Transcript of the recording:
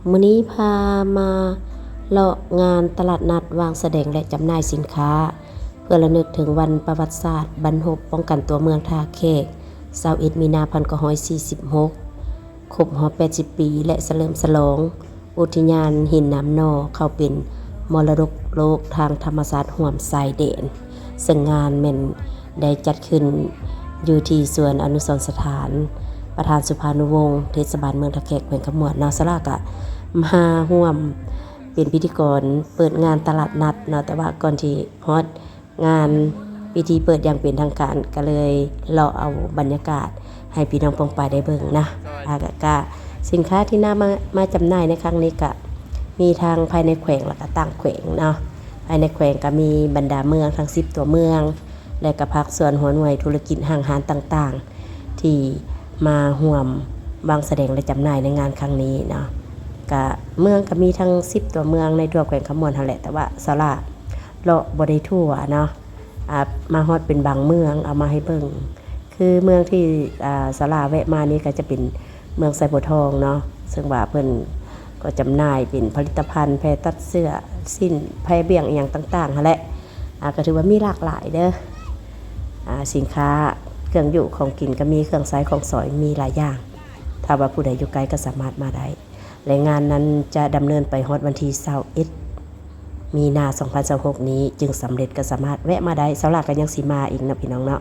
มื้อนี้พามาเลาะงานตลาดนัดวางแสดงและจำหน่ายสินค้าเพื่อระลึกถึงวันประวัติศาสตร์บรรพป้องกันตัวเมืองท่าแขก21มีนา1946ครบรอบ80 ปีและเฉลิมฉลองอุทยานหินน้ำนอเข้าเป็นมรดกโลกทางธรรมชาติห่วมชายแดนซึ่งงานแม่นได้จัดขึ้นอยู่ที่สวนอนุสรณ์สถานประธานสุภานุวงศ์เทศบาลเมืองท่าแขกแขวงขมวดนาสลากะมาร่วมเป็นพิธีกรเปิดงานตลาดนัดเนาะแต่ว่าก่อนที่ฮอดงานพิธีเปิดอย่างเป็นทางการก็เลยเลาะเอาบรรยากาศให้พี่น้องปองปายได้เบิ่งนะก็สินค้าที่น่ามาจำหน่ายในครั้งนี้ก็มีทางภายในแขวงและก็ต่างแขวงเนาะภายในแขวงก็มีบรรดาเมืองทั้ง10ตัวเมืองและก็ภาคส่วนหัวหน่วยธุรกิจห้างร้านต่างๆที่มาร่วมวางแสดงและจำหน่ายในงานครั้งนี้เนาะก็เมืองก็มีทั้ง10ตัวเมืองในทั่วแขวงขมวดนั่นแหละแต่ว่าสระเลาะบ่ได้ทั่วเนาะมาฮอดเป็นบางเมืองเอามาให้เบิ่งคือเมืองที่สระแวะมานี่ก็จะเป็นเมืองไซบัวทองเนาะซึ่งว่าเพิ่นก็จำหน่ายเป็นผลิตภัณฑ์แพรตัดเสื้อสิ้นแพรเบี่ยงอีหยังต่างๆหั่นแหละก็ถือว่ามีหลากหลายเด้อสินค้าเครื่องอยู่ของกินก็มีเครื่องใช้ของสอยมีหลายอย่างถ้าว่าผู้ใดอยู่ไกลก็สามารถมาได้และงานนั้นจะดำเนินไปฮอดวันที่21มีนา2026นี้จึงสำเร็จก็สามารถแวะมาได้สำหรับกันยังสิมาอีกนะพี่น้องเนาะ